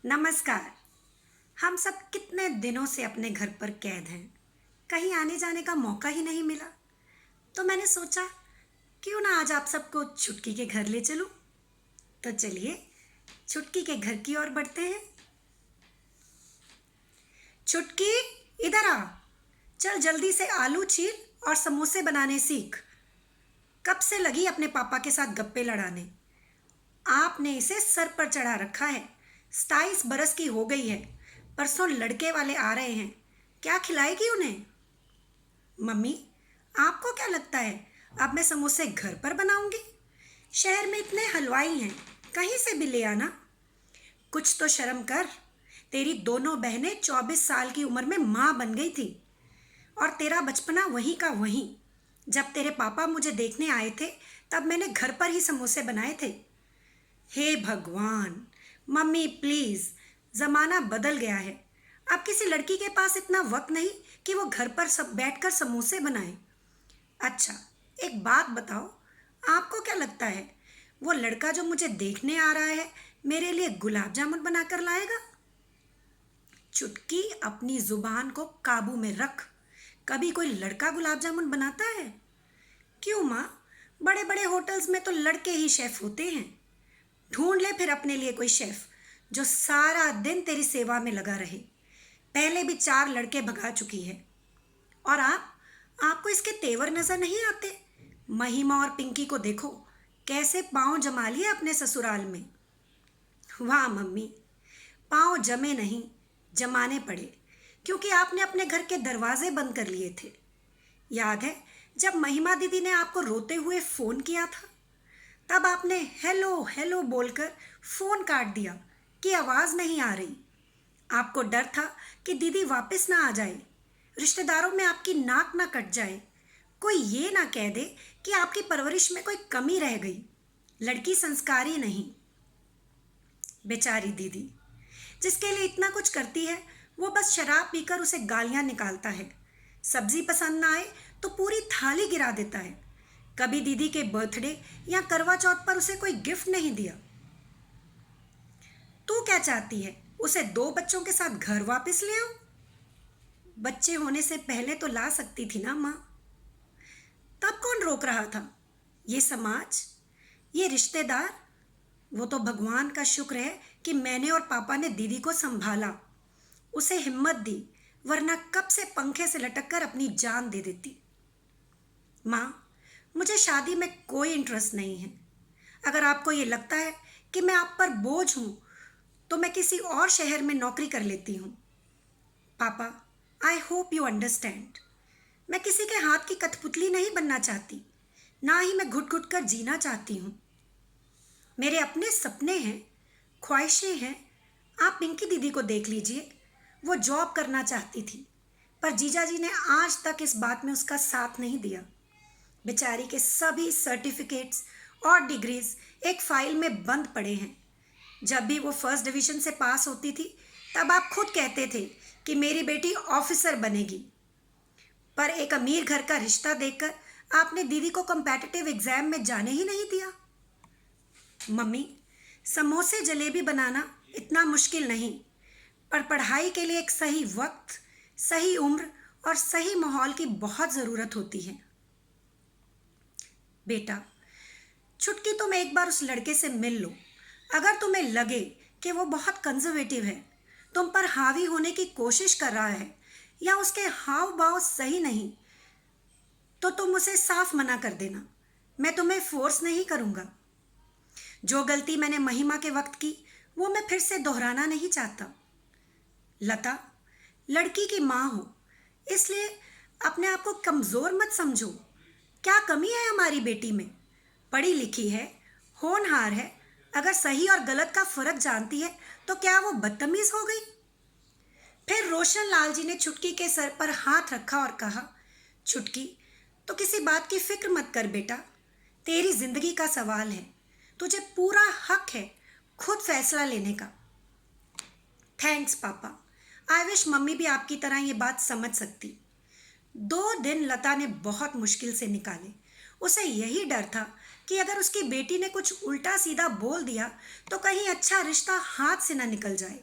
नमस्कार। हम सब कितने दिनों से अपने घर पर कैद हैं। कहीं आने जाने का मौका ही नहीं मिला। तो मैंने सोचा क्यों ना आज आप सबको छुटकी के घर ले चलूं। तो चलिए छुटकी के घर की ओर बढ़ते हैं। छुटकी, इधर आ। चल जल्दी से आलू छील और समोसे बनाने सीख। कब से लगी अपने पापा के साथ गप्पे लड़ाने। आपने इसे सर पर चढ़ा रखा है। 27 बरस की हो गई है। परसों लड़के वाले आ रहे हैं। क्या खिलाएगी उन्हें? मम्मी, आपको क्या लगता है अब मैं समोसे घर पर बनाऊंगी? शहर में इतने हलवाई हैं, कहीं से भी ले आना। कुछ तो शर्म कर। तेरी दोनों बहनें 24 साल की उम्र में माँ बन गई थी और तेरा बचपना वहीं का वहीं। जब तेरे पापा मुझे देखने आए थे तब मैंने घर पर ही समोसे बनाए थे। हे भगवान। मम्मी प्लीज़, ज़माना बदल गया है। अब किसी लड़की के पास इतना वक्त नहीं कि वो घर पर सब बैठकर समोसे बनाए। अच्छा, एक बात बताओ, आपको क्या लगता है वो लड़का जो मुझे देखने आ रहा है मेरे लिए गुलाब जामुन बनाकर लाएगा? चुटकी, अपनी जुबान को काबू में रख। कभी कोई लड़का गुलाब जामुन बनाता है? क्यों माँ, बड़े बड़े होटल्स में तो लड़के ही शेफ होते हैं। ढूंढ ले फिर अपने लिए कोई शेफ जो सारा दिन तेरी सेवा में लगा रहे। पहले भी 4 लड़के भगा चुकी है। और आपको इसके तेवर नजर नहीं आते? महिमा और पिंकी को देखो, कैसे पांव जमा लिए अपने ससुराल में। वाह मम्मी, पांव जमे नहीं, जमाने पड़े, क्योंकि आपने अपने घर के दरवाजे बंद कर लिए थे। याद है जब महिमा दीदी ने आपको रोते हुए फ़ोन किया था? तब आपने हेलो हेलो बोलकर फ़ोन काट दिया कि आवाज़ नहीं आ रही। आपको डर था कि दीदी वापस ना आ जाए, रिश्तेदारों में आपकी नाक ना कट जाए, कोई ये ना कह दे कि आपकी परवरिश में कोई कमी रह गई, लड़की संस्कारी नहीं। बेचारी दीदी, जिसके लिए इतना कुछ करती है वो बस शराब पीकर उसे गालियां निकालता है। सब्जी पसंद ना आए तो पूरी थाली गिरा देता है। कभी दीदी के बर्थडे या करवा चौथ पर उसे कोई गिफ्ट नहीं दिया। तू क्या चाहती है, उसे 2 बच्चों के साथ घर वापस ले आऊं? बच्चे होने से पहले तो ला सकती थी ना माँ। तब कौन रोक रहा था? ये समाज, ये रिश्तेदार। वो तो भगवान का शुक्र है कि मैंने और पापा ने दीदी को संभाला, उसे हिम्मत दी, वरना कब से पंखे से लटक कर अपनी जान दे देती। माँ, मुझे शादी में कोई इंटरेस्ट नहीं है। अगर आपको ये लगता है कि मैं आप पर बोझ हूँ तो मैं किसी और शहर में नौकरी कर लेती हूँ। पापा, आई होप यू अंडरस्टैंड। मैं किसी के हाथ की कठपुतली नहीं बनना चाहती, ना ही मैं घुट घुट कर जीना चाहती हूँ। मेरे अपने सपने हैं, ख्वाहिशें हैं। आप पिंकी दीदी को देख लीजिए, वो जॉब करना चाहती थी, पर जीजा जी ने आज तक इस बात में उसका साथ नहीं दिया। बेचारी के सभी सर्टिफिकेट्स और डिग्रीज एक फाइल में बंद पड़े हैं। जब भी वो फर्स्ट डिवीजन से पास होती थी तब आप खुद कहते थे कि मेरी बेटी ऑफिसर बनेगी, पर एक अमीर घर का रिश्ता देखकर आपने दीदी को कॉम्पिटिटिव एग्जाम में जाने ही नहीं दिया। मम्मी, समोसे जलेबी बनाना इतना मुश्किल नहीं, पर पढ़ाई के लिए एक सही वक्त, सही उम्र और सही माहौल की बहुत ज़रूरत होती है। बेटा, छुटकी, तुम एक बार उस लड़के से मिल लो। अगर तुम्हें लगे कि वो बहुत कंजर्वेटिव है, तुम पर हावी होने की कोशिश कर रहा है, या उसके हाव भाव सही नहीं, तो तुम उसे साफ मना कर देना। मैं तुम्हें फोर्स नहीं करूँगा। जो गलती मैंने महिमा के वक्त की वो मैं फिर से दोहराना नहीं चाहता। लता, लड़की की माँ हो, इसलिए अपने आप को कमज़ोर मत समझो। क्या कमी है हमारी बेटी में? पढ़ी लिखी है, होनहार है। अगर सही और गलत का फ़र्क जानती है तो क्या वो बदतमीज़ हो गई? फिर रोशन लाल जी ने छुटकी के सर पर हाथ रखा और कहा, छुटकी, तो किसी बात की फिक्र मत कर बेटा। तेरी जिंदगी का सवाल है, तुझे पूरा हक है खुद फैसला लेने का। थैंक्स पापा। आई विश मम्मी भी आपकी तरह ये बात समझ सकती। 2 दिन लता ने बहुत मुश्किल से निकाले। उसे यही डर था कि अगर उसकी बेटी ने कुछ उल्टा सीधा बोल दिया तो कहीं अच्छा रिश्ता हाथ से न निकल जाए।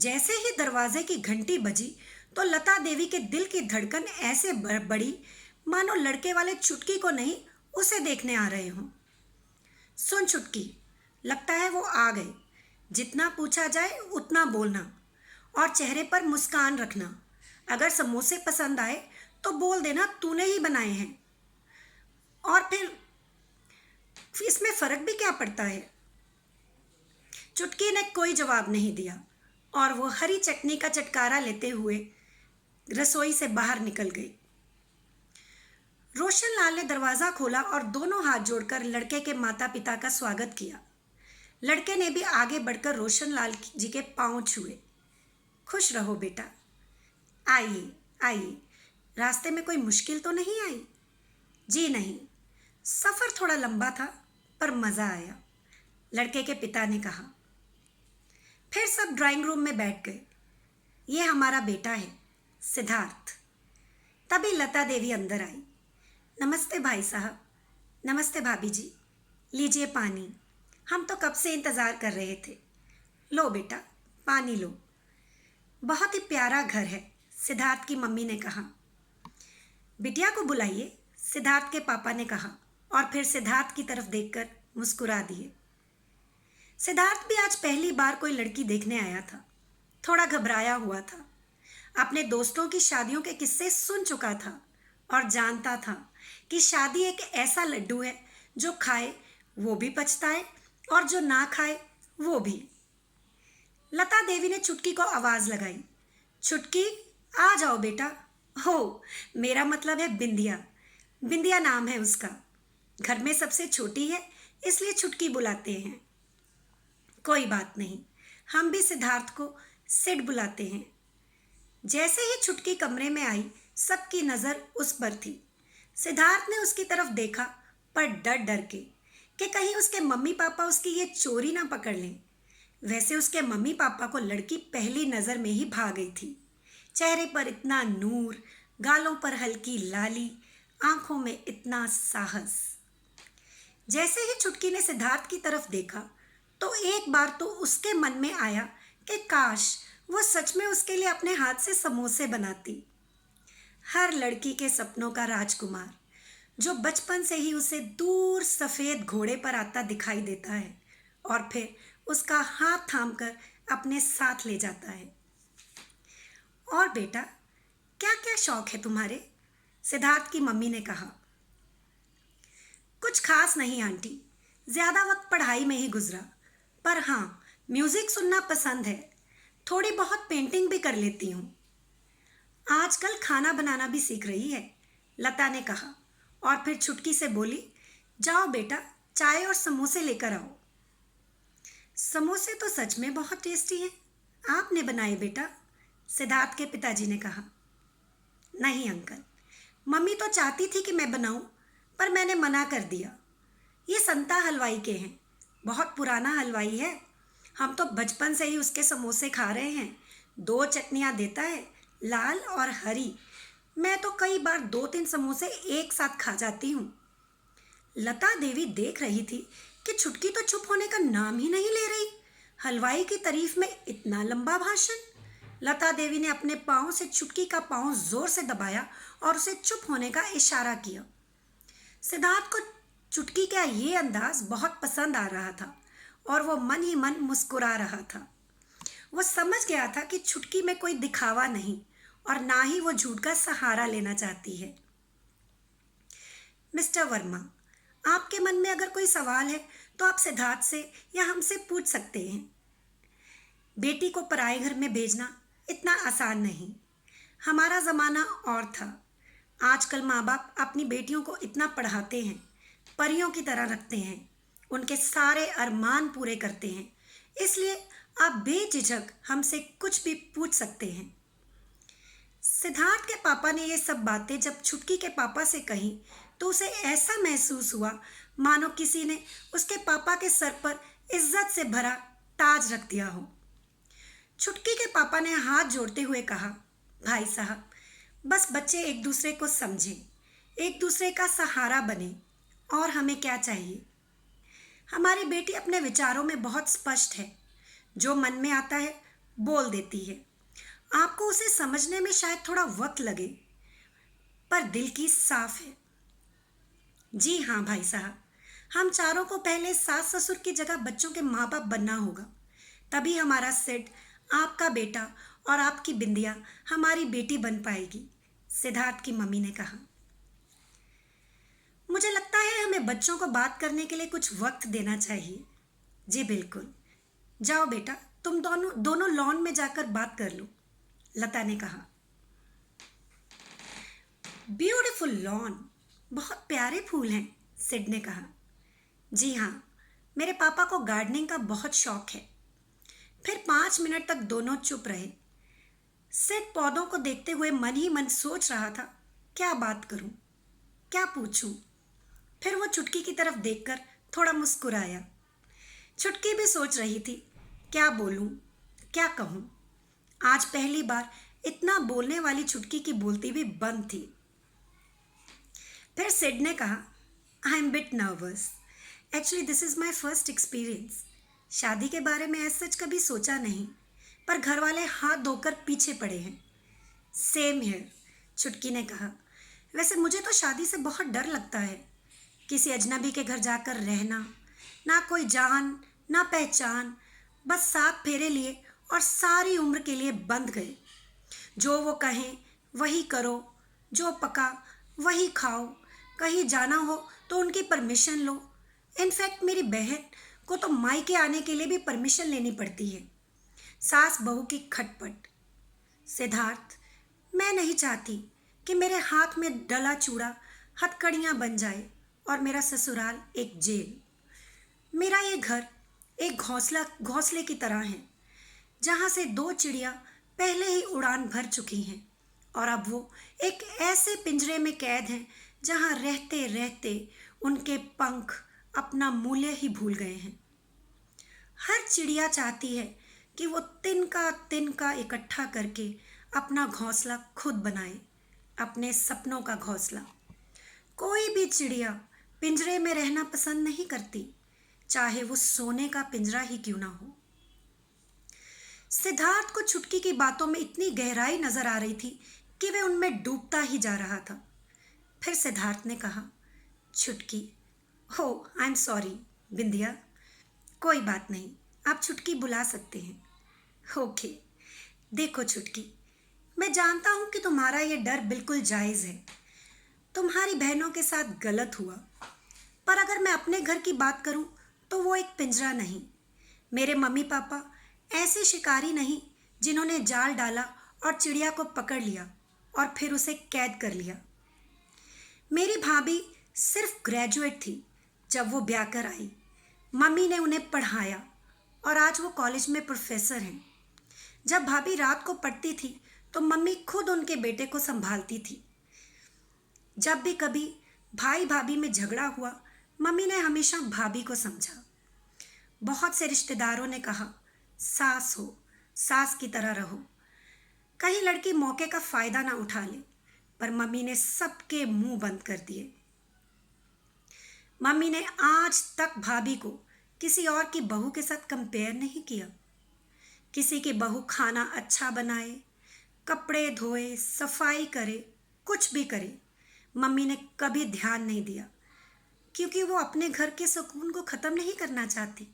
जैसे ही दरवाजे की घंटी बजी तो लता देवी के दिल की धड़कन ऐसे बढ़ी मानो लड़के वाले चुटकी को नहीं उसे देखने आ रहे हों। सुन चुटकी, लगता है वो आ गए। जितना पूछा जाए उतना बोलना और चेहरे पर मुस्कान रखना। अगर समोसे पसंद आए तो बोल देना तूने ही बनाए हैं, और फिर इसमें फर्क भी क्या पड़ता है। चुटकी ने कोई जवाब नहीं दिया और वो हरी चटनी का चटकारा लेते हुए रसोई से बाहर निकल गई। रोशन लाल ने दरवाजा खोला और दोनों हाथ जोड़कर लड़के के माता पिता का स्वागत किया। लड़के ने भी आगे बढ़कर रोशन लाल जी के पांव छुए। खुश रहो बेटा, आइए आइए। रास्ते में कोई मुश्किल तो नहीं आई? जी नहीं, सफ़र थोड़ा लंबा था पर मज़ा आया, लड़के के पिता ने कहा। फिर सब ड्राइंग रूम में बैठ गए। ये हमारा बेटा है, सिद्धार्थ। तभी लता देवी अंदर आई। नमस्ते भाई साहब। नमस्ते भाभी जी, लीजिए पानी, हम तो कब से इंतज़ार कर रहे थे। लो बेटा, पानी लो। बहुत ही प्यारा घर है, सिद्धार्थ की मम्मी ने कहा। बिटिया को बुलाइए, सिद्धार्थ के पापा ने कहा और फिर सिद्धार्थ की तरफ देखकर मुस्कुरा दिए। सिद्धार्थ भी आज पहली बार कोई लड़की देखने आया था। थोड़ा घबराया हुआ था। अपने दोस्तों की शादियों के किस्से सुन चुका था और जानता था कि शादी एक ऐसा लड्डू है जो खाए वो भी पछताए और जो ना खाए वो भी। लता देवी ने चुटकी को आवाज़ लगाई। चुटकी, आ जाओ बेटा। हो, मेरा मतलब है बिंदिया। बिंदिया नाम है उसका। घर में सबसे छोटी है इसलिए चुटकी बुलाते हैं। कोई बात नहीं, हम भी सिद्धार्थ को सिड बुलाते हैं। जैसे ही चुटकी कमरे में आई सबकी नज़र उस पर थी। सिद्धार्थ ने उसकी तरफ देखा पर डर डर के कि कहीं उसके मम्मी पापा उसकी ये चोरी ना पकड़ लें। वैसे उसके मम्मी पापा को लड़की पहली नज़र में ही भा गई थी। चेहरे पर इतना नूर, गालों पर हल्की लाली, आंखों में इतना साहस। जैसे ही चुटकी ने सिद्धार्थ की तरफ देखा तो एक बार तो उसके मन में आया कि काश वो सच में उसके लिए अपने हाथ से समोसे बनाती। हर लड़की के सपनों का राजकुमार जो बचपन से ही उसे दूर सफ़ेद घोड़े पर आता दिखाई देता है और फिर उसका हाथ थामकर अपने साथ ले जाता है। और बेटा, क्या क्या शौक है तुम्हारे? सिद्धार्थ की मम्मी ने कहा। कुछ खास नहीं आंटी, ज़्यादा वक्त पढ़ाई में ही गुजरा, पर हाँ, म्यूज़िक सुनना पसंद है। थोड़ी बहुत पेंटिंग भी कर लेती हूँ। आजकल खाना बनाना भी सीख रही है, लता ने कहा और फिर चुटकी से बोली, जाओ बेटा, चाय और समोसे लेकर आओ। समोसे तो सच में बहुत टेस्टी हैं। आपने बनाए बेटा? सिद्धार्थ के पिताजी ने कहा। नहीं अंकल, मम्मी तो चाहती थी कि मैं बनाऊं, पर मैंने मना कर दिया। ये संता हलवाई के हैं, बहुत पुराना हलवाई है। हम तो बचपन से ही उसके समोसे खा रहे हैं। 2 चटनियाँ देता है, लाल और हरी। मैं तो कई बार 2-3 समोसे एक साथ खा जाती हूँ। लता देवी देख रही थी कि चुटकी तो चुप होने का नाम ही नहीं ले रही। हलवाई की तारीफ में इतना लंबा भाषण। लता देवी ने अपने पाँव से चुटकी का पाँव जोर से दबाया और उसे चुप होने का इशारा किया। सिद्धार्थ को चुटकी का ये अंदाज बहुत पसंद आ रहा था और वो मन ही मन मुस्कुरा रहा था। वो समझ गया था कि चुटकी में कोई दिखावा नहीं और ना ही वो झूठ का सहारा लेना चाहती है। मिस्टर वर्मा, आपके मन में अगर कोई सवाल है तो आप सिद्धार्थ से या हमसे पूछ सकते हैं। बेटी को पराए घर में भेजना इतना आसान नहीं। हमारा ज़माना और था। आजकल माँ बाप अपनी बेटियों को इतना पढ़ाते हैं, परियों की तरह रखते हैं, उनके सारे अरमान पूरे करते हैं। इसलिए आप बेझिझक हमसे कुछ भी पूछ सकते हैं। सिद्धार्थ के पापा ने ये सब बातें जब चुटकी के पापा से कही तो उसे ऐसा महसूस हुआ मानो किसी ने उसके पापा के सर पर इज्जत से भरा ताज रख दिया हो। चुटकी के पापा ने हाथ जोड़ते हुए कहा, भाई साहब, बस बच्चे एक दूसरे को समझें, एक दूसरे का सहारा बने, और हमें क्या चाहिए। हमारी बेटी अपने विचारों में बहुत स्पष्ट है। जो मन में आता है बोल देती है। आपको उसे समझने में शायद थोड़ा वक्त लगे, पर दिल की साफ है। जी हाँ भाई साहब, हम चारों को पहले सास ससुर की जगह बच्चों के माँ बाप बनना होगा। तभी हमारा सेठ आपका बेटा और आपकी बिंदिया हमारी बेटी बन पाएगी, सिद्धार्थ की मम्मी ने कहा। मुझे लगता है हमें बच्चों को बात करने के लिए कुछ वक्त देना चाहिए। जी बिल्कुल। जाओ बेटा, तुम दोनों दोनों लॉन में जाकर बात कर लो, लता ने कहा। ब्यूटीफुल लॉन, बहुत प्यारे फूल हैं, सिड ने कहा। जी हाँ, मेरे पापा को गार्डनिंग का बहुत शौक है। फिर 5 मिनट तक दोनों चुप रहे। सिड पौधों को देखते हुए मन ही मन सोच रहा था, क्या बात करूं, क्या पूछूं। फिर वो चुटकी की तरफ देखकर थोड़ा मुस्कुराया। चुटकी भी सोच रही थी, क्या बोलूं, क्या कहूं। आज पहली बार इतना बोलने वाली चुटकी की बोलती भी बंद थी। फिर सिड ने कहा, I am bit nervous, actually this is my first experience. शादी के बारे में ऐसा सच कभी सोचा नहीं, पर घर वाले हाथ धोकर पीछे पड़े हैं। सेम हियर, चुटकी ने कहा। वैसे मुझे तो शादी से बहुत डर लगता है। किसी अजनबी के घर जाकर रहना, ना कोई जान ना पहचान, बस 7 फेरे लिए और सारी उम्र के लिए बंध गए। जो वो कहें वही करो, जो पका वही खाओ, कहीं जाना हो तो उनकी परमिशन लो। इनफैक्ट मेरी बहन को तो मायके आने के लिए भी परमिशन लेनी पड़ती है। सास बहू की खटपट। सिद्धार्थ, मैं नहीं चाहती कि मेरे हाथ में डला चूड़ा हथकड़ियाँ बन जाए और मेरा ससुराल एक जेल। मेरा ये घर एक घोंसले की तरह है, जहाँ से 2 चिड़िया पहले ही उड़ान भर चुकी हैं और अब वो एक ऐसे पिंजरे में कैद हैं जहाँ रहते रहते उनके पंख अपना मूल्य ही भूल गए हैं। हर चिड़िया चाहती है कि वो तिनका तिनका इकट्ठा करके अपना घोंसला खुद बनाए, अपने सपनों का घोंसला। कोई भी चिड़िया पिंजरे में रहना पसंद नहीं करती, चाहे वो सोने का पिंजरा ही क्यों ना हो। सिद्धार्थ को चुटकी की बातों में इतनी गहराई नजर आ रही थी कि वह उनमें डूबता ही जा रहा था। फिर सिद्धार्थ ने कहा, चुटकी, हो आई एम सॉरी बिंदिया, कोई बात नहीं, आप चुटकी बुला सकते हैं। ओके। देखो चुटकी, मैं जानता हूँ कि तुम्हारा ये डर बिल्कुल जायज़ है। तुम्हारी बहनों के साथ गलत हुआ, पर अगर मैं अपने घर की बात करूँ तो वो एक पिंजरा नहीं। मेरे मम्मी पापा ऐसे शिकारी नहीं जिन्होंने जाल डाला और चिड़िया को पकड़ लिया और फिर उसे कैद कर लिया। मेरी भाभी सिर्फ ग्रेजुएट थी जब वो ब्याह कर आई। मम्मी ने उन्हें पढ़ाया और आज वो कॉलेज में प्रोफेसर हैं। जब भाभी रात को पढ़ती थी तो मम्मी खुद उनके बेटे को संभालती थी। जब भी कभी भाई भाभी में झगड़ा हुआ, मम्मी ने हमेशा भाभी को समझा। बहुत से रिश्तेदारों ने कहा, सास हो, सास की तरह रहो, कहीं लड़की मौके का फ़ायदा ना उठा ले, पर मम्मी ने सबके मुंह बंद कर दिए। मम्मी ने आज तक भाभी को किसी और की बहू के साथ कंपेयर नहीं किया। किसी की बहू खाना अच्छा बनाए, कपड़े धोए, सफाई करे, कुछ भी करे, मम्मी ने कभी ध्यान नहीं दिया, क्योंकि वो अपने घर के सुकून को ख़त्म नहीं करना चाहती।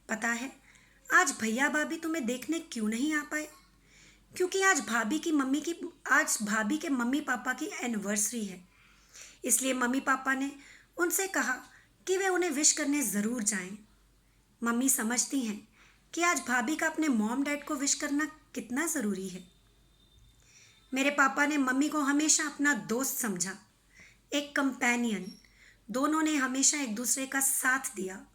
पता है आज भैया भाभी तुम्हें देखने क्यों नहीं आ पाए? क्योंकि आज भाभी के मम्मी पापा की एनिवर्सरी है। इसलिए मम्मी पापा ने उनसे कहा कि वे उन्हें विश करने ज़रूर जाएं। मम्मी समझती हैं कि आज भाभी का अपने मॉम डैड को विश करना कितना ज़रूरी है। मेरे पापा ने मम्मी को हमेशा अपना दोस्त समझा, एक कंपेनियन। दोनों ने हमेशा एक दूसरे का साथ दिया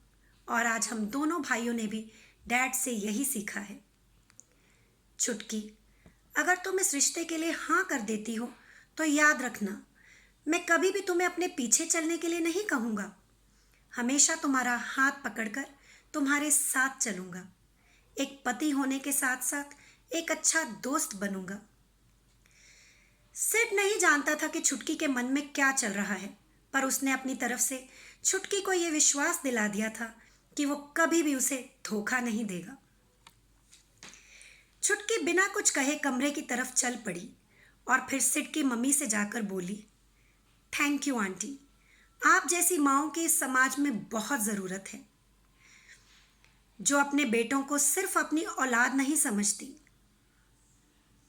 और आज हम दोनों भाइयों ने भी डैड से यही सीखा है। चुटकी, अगर तुम इस रिश्ते के लिए हाँ कर देती हो तो याद रखना, मैं कभी भी तुम्हें अपने पीछे चलने के लिए नहीं कहूँगा। हमेशा तुम्हारा हाथ पकड़कर तुम्हारे साथ चलूँगा। एक पति होने के साथ साथ एक अच्छा दोस्त बनूँगा। सिड नहीं जानता था कि चुटकी के मन में क्या चल रहा है, पर उसने अपनी तरफ से चुटकी को यह विश्वास दिला दिया था कि वो कभी भी उसे धोखा नहीं देगा। छुटकी बिना कुछ कहे कमरे की तरफ चल पड़ी और फिर सिड की मम्मी से जाकर बोली, थैंक यू आंटी, आप जैसी माँओं की इस समाज में बहुत ज़रूरत है, जो अपने बेटों को सिर्फ अपनी औलाद नहीं समझती,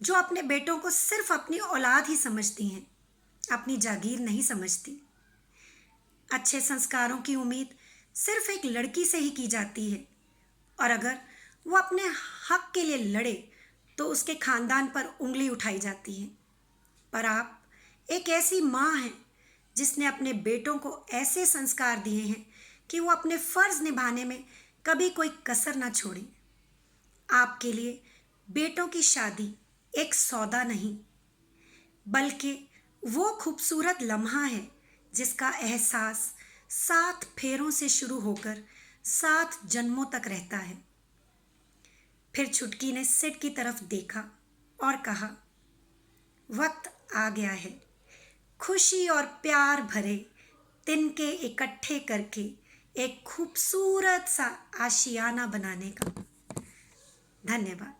जो अपने बेटों को सिर्फ अपनी औलाद ही समझती हैं, अपनी जागीर नहीं समझती। अच्छे संस्कारों की उम्मीद सिर्फ एक लड़की से ही की जाती है, और अगर वो अपने हक के लिए लड़े तो उसके खानदान पर उंगली उठाई जाती है। पर आप एक ऐसी माँ हैं जिसने अपने बेटों को ऐसे संस्कार दिए हैं कि वो अपने फ़र्ज़ निभाने में कभी कोई कसर ना छोड़ें। आपके लिए बेटों की शादी एक सौदा नहीं, बल्कि वो खूबसूरत लम्हा है जिसका एहसास 7 फेरों से शुरू होकर 7 जन्मों तक रहता है। फिर छुटकी ने सिड की तरफ देखा और कहा, वक्त आ गया है खुशी और प्यार भरे तिनके इकट्ठे करके एक खूबसूरत सा आशियाना बनाने का। धन्यवाद।